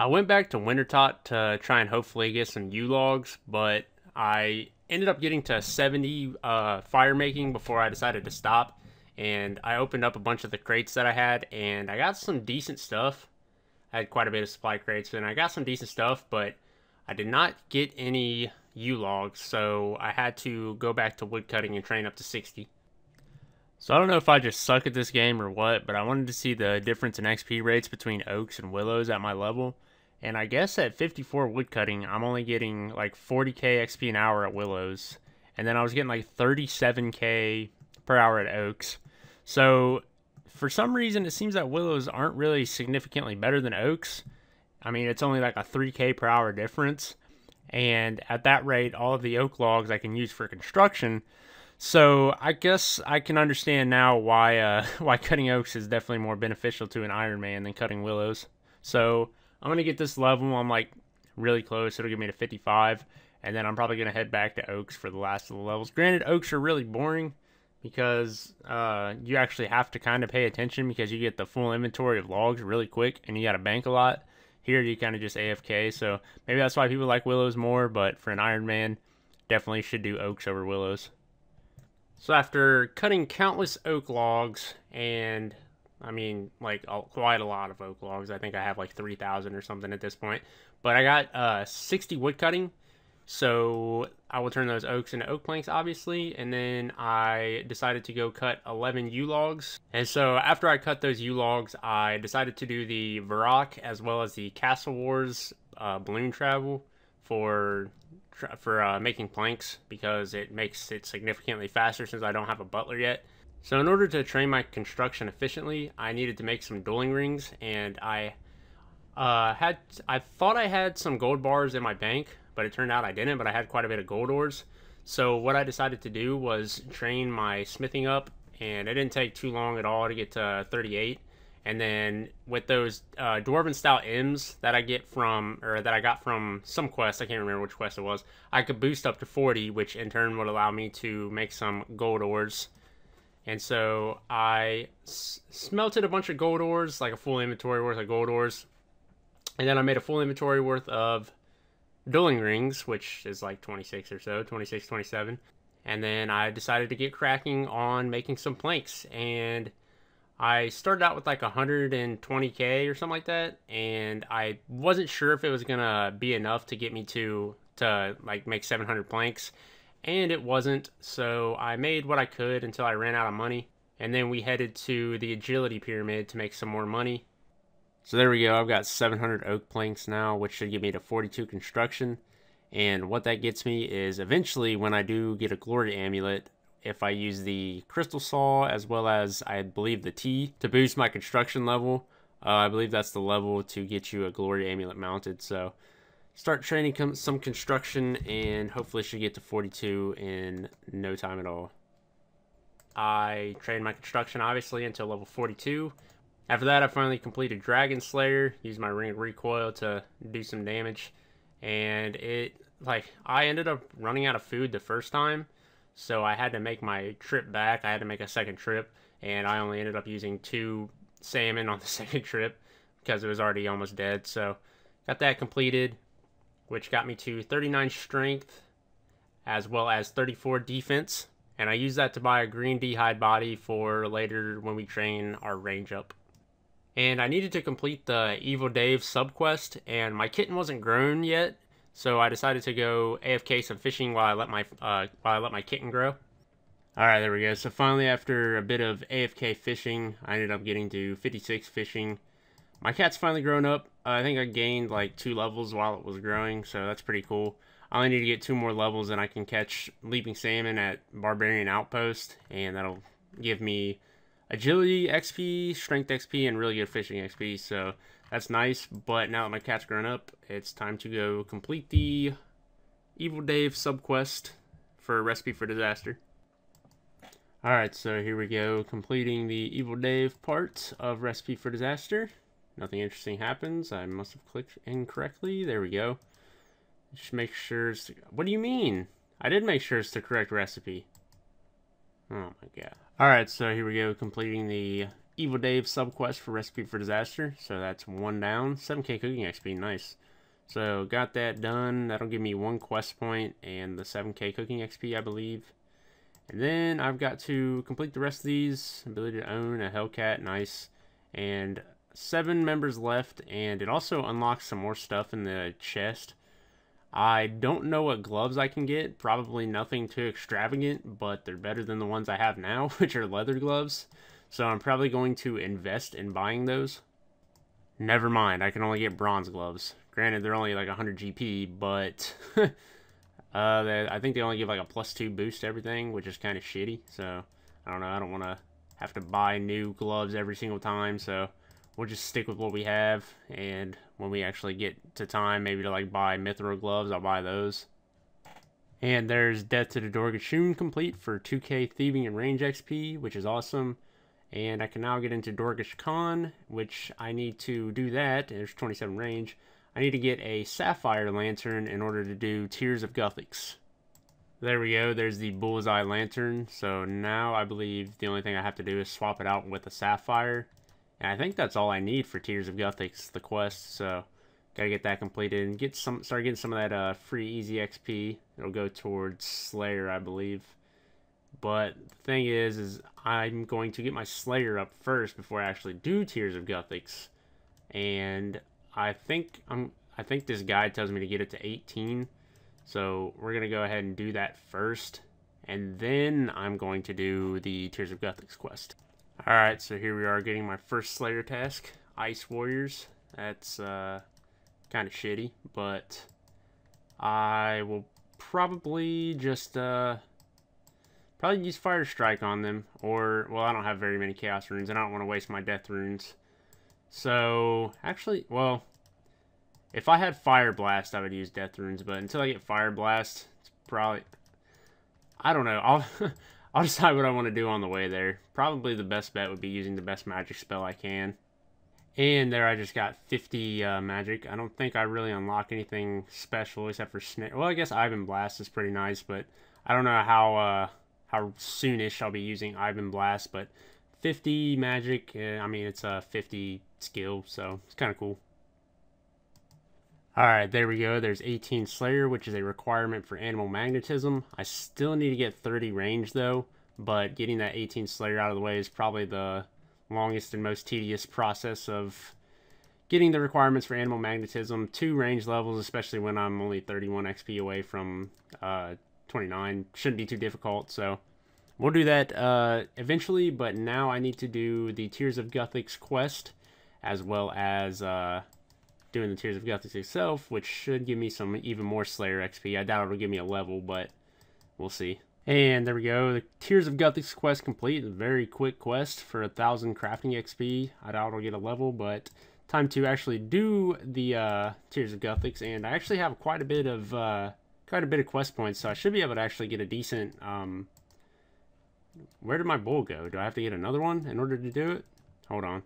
I went back to Wintertot to try and hopefully get some U-logs, but I ended up getting to 70 fire making before I decided to stop. And I opened up a bunch of the crates that I had, and I got some decent stuff. I had quite a bit of supply crates, and I got some decent stuff, but I did not get any U-logs, so I had to go back to woodcutting and train up to 60. So I don't know if I just suck at this game or what, but I wanted to see the difference in XP rates between oaks and willows at my level. And I guess at 54 woodcutting, I'm only getting like 40k XP an hour at willows. And then I was getting like 37k per hour at oaks. So for some reason, it seems that willows aren't really significantly better than oaks. I mean, it's only like a 3k per hour difference. And at that rate, all of the oak logs I can use for construction. So I guess I can understand now why why cutting oaks is definitely more beneficial to an Ironman than cutting willows. So I'm going to get this level. I'm like really close. It'll get me to 55. And then I'm probably going to head back to oaks for the last of the levels. Granted, oaks are really boring because you actually have to kind of pay attention because you get the full inventory of logs really quick and you got to bank a lot. Here you kind of just AFK. So maybe that's why people like willows more. But for an Ironman, definitely should do oaks over willows. So after cutting countless oak logs, and I mean, like quite a lot of oak logs, I think I have like 3,000 or something at this point, but I got 60 wood cutting, so I will turn those oaks into oak planks, obviously, and then I decided to go cut 11 U-logs. And so after I cut those U-logs, I decided to do the Varrock as well as the Castle Wars balloon travel for making planks because it makes it significantly faster since I don't have a butler yet. So in order to train my construction efficiently, I needed to make some dueling rings, and I thought I had some gold bars in my bank, but it turned out I didn't, but I had quite a bit of gold ores. So what I decided to do was train my smithing up, and it didn't take too long at all to get to 38. And then with those Dwarven style M's that I got from some quest, I can't remember which quest it was, I could boost up to 40, which in turn would allow me to make some gold ores. And so I smelted a bunch of gold ores, like a full inventory worth of gold ores. And then I made a full inventory worth of dueling rings, which is like 26 or so, 26, 27. And then I decided to get cracking on making some planks, and I started out with like 120k or something like that, and I wasn't sure if it was gonna be enough to get me to like make 700 planks, and it wasn't. So I made what I could until I ran out of money, and then we headed to the agility pyramid to make some more money. So there we go. I've got 700 oak planks now, which should get me to 42 construction. And what that gets me is eventually when I do get a glory amulet, if I use the crystal saw as well as I believe the T to boost my construction level, I believe that's the level to get you a glory amulet mounted. So start training some construction and hopefully should get to 42 in no time at all. I trained my construction obviously until level 42. After that, I finally completed Dragon Slayer, used my ring of recoil to do some damage, and I ended up running out of food the first time. So I had to make my trip back. I had to make a second trip, and I only ended up using 2 salmon on the second trip because it was already almost dead. So got that completed, which got me to 39 strength as well as 34 defense. And I used that to buy a green D-hide body for later when we train our range up. And I needed to complete the Evil Dave subquest, and my kitten wasn't grown yet. So I decided to go AFK some fishing while I let my kitten grow. Alright, there we go. So finally, after a bit of AFK fishing, I ended up getting to 56 fishing. My cat's finally grown up. I think I gained like 2 levels while it was growing, so that's pretty cool. I only need to get 2 more levels and I can catch leaping salmon at Barbarian Outpost, and that'll give me agility XP, strength XP, and really good fishing XP, so that's nice. But now that my cat's grown up, it's time to go complete the Evil Dave subquest for Recipe for Disaster. Alright, so here we go, completing the Evil Dave part of Recipe for Disaster. Nothing interesting happens. I must have clicked incorrectly. There we go. Just make sure it's... What do you mean? I did make sure it's the correct recipe. Oh my god. Alright, so here we go, completing the Evil Dave subquest for Recipe for Disaster. So that's 1 down. 7k cooking XP, nice. So got that done. That'll give me 1 quest point and the 7k cooking XP, I believe. And then I've got to complete the rest of these. Ability to own a Hellcat, nice. And 7 members left, and it also unlocks some more stuff in the chest. I don't know what gloves I can get. Probably nothing too extravagant, but they're better than the ones I have now, which are leather gloves. So I'm probably going to invest in buying those. Never mind, I can only get bronze gloves. Granted, they're only like 100 GP, but I think they only give like a +2 boost to everything, which is kind of shitty. So I don't know, I don't want to have to buy new gloves every single time, so we'll just stick with what we have, and when we actually get to time maybe to like buy mithril gloves, I'll buy those. And there's Death to the Dorgashun complete for 2k thieving and range XP, which is awesome. And I can now get into Dorgish Khan, which I need to do that. There's 27 range. I need to get a Sapphire Lantern in order to do Tears of Guthix. There we go, there's the Bullseye Lantern. So now I believe the only thing I have to do is swap it out with a Sapphire. And I think that's all I need for Tears of Guthix, the quest. So gotta get that completed and start getting some of that free easy XP. It'll go towards Slayer, I believe. But the thing is I'm going to get my Slayer up first before I actually do Tears of Guthix. And I think this guide tells me to get it to 18. So we're going to go ahead and do that first. And then I'm going to do the Tears of Guthix quest. Alright, so here we are getting my first Slayer task. Ice Warriors. That's kind of shitty, but I will probably just probably use Fire Strike on them. Or, well, I don't have very many Chaos Runes, and I don't want to waste my Death Runes. So, actually, well, if I had Fire Blast, I would use Death Runes, but until I get Fire Blast, it's probably, I don't know, I'll decide what I want to do on the way there. Probably the best bet would be using the best magic spell I can. And there I just got 50 magic. I don't think I really unlock anything special except for Snare. Well, I guess Ivan Blast is pretty nice, but I don't know how soonish I'll be using Ivan Blast, but 50 magic, I mean, it's a 50 skill, so it's kind of cool. Alright, there we go. There's 18 Slayer, which is a requirement for Animal Magnetism. I still need to get 30 range, though, but getting that 18 Slayer out of the way is probably the longest and most tedious process of getting the requirements for Animal Magnetism. 2 range levels, especially when I'm only 31 XP away from 29, shouldn't be too difficult, so we'll do that eventually, but now I need to do the Tears of Guthix quest, as well as doing the Tears of Guthix itself, which should give me some even more Slayer XP. I doubt it'll give me a level, but we'll see. And there we go, the Tears of Guthix quest complete. A very quick quest for 1,000 crafting XP. I doubt it'll get a level, but time to actually do the Tears of Guthix, and I actually have quite a bit of quest points, so I should be able to actually get a decent. Where did my bull go? Do I have to get another one in order to do it? Hold on.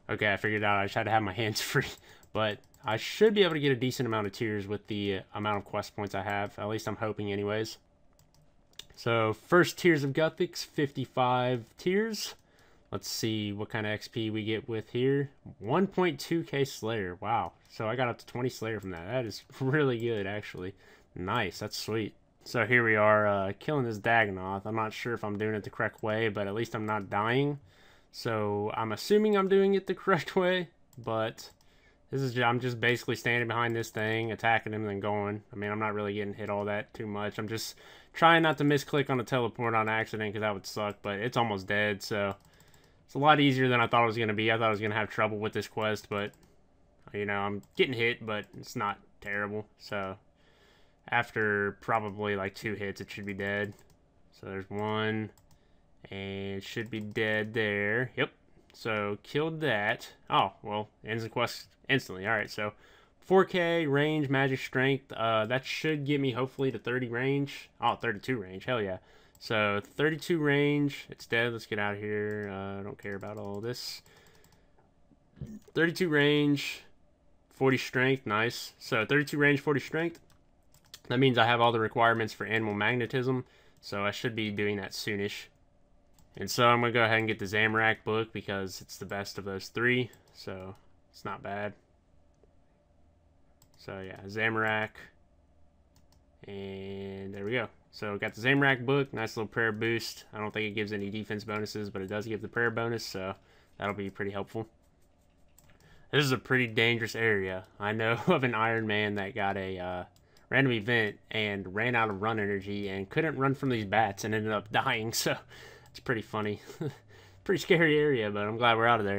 Okay, I figured it out. I just had to have my hands free. But I should be able to get a decent amount of tiers with the amount of quest points I have. At least I'm hoping anyways. So, first Tears of Guthix, 55 tiers. Let's see what kind of XP we get with here. 1.2k Slayer. Wow. So I got up to 20 Slayer from that. That is really good, actually. Nice. That's sweet. So here we are killing this Dagonoth. I'm not sure if I'm doing it the correct way, but at least I'm not dying. So I'm assuming I'm doing it the correct way, but I'm just basically standing behind this thing, attacking him, and then going. I mean, I'm not really getting hit all that too much. I'm just trying not to misclick on the teleport on accident, because that would suck, but it's almost dead, so it's a lot easier than I thought it was going to be. I thought I was going to have trouble with this quest, but, you know, I'm getting hit, but it's not terrible. So after probably like 2 hits, it should be dead. So there's one, and it should be dead there. Yep. So killed that. Oh, well, ends the quest instantly. Alright, so 4k range, magic strength. That should get me hopefully to 30 range. Oh, 32 range. Hell yeah. So 32 range. It's dead. Let's get out of here. I don't care about all this. 32 range, 40 strength. Nice. So 32 range, 40 strength. That means I have all the requirements for animal magnetism. So I should be doing that soonish. And so I'm going to go ahead and get the Zamorak book because it's the best of those three. So it's not bad. So yeah, Zamorak. And there we go. So got the Zamorak book. Nice little prayer boost. I don't think it gives any defense bonuses, but it does give the prayer bonus. So that'll be pretty helpful. This is a pretty dangerous area. I know of an Ironman that got a random event and ran out of run energy and couldn't run from these bats and ended up dying. So it's pretty funny. Pretty scary area, but I'm glad we're out of there.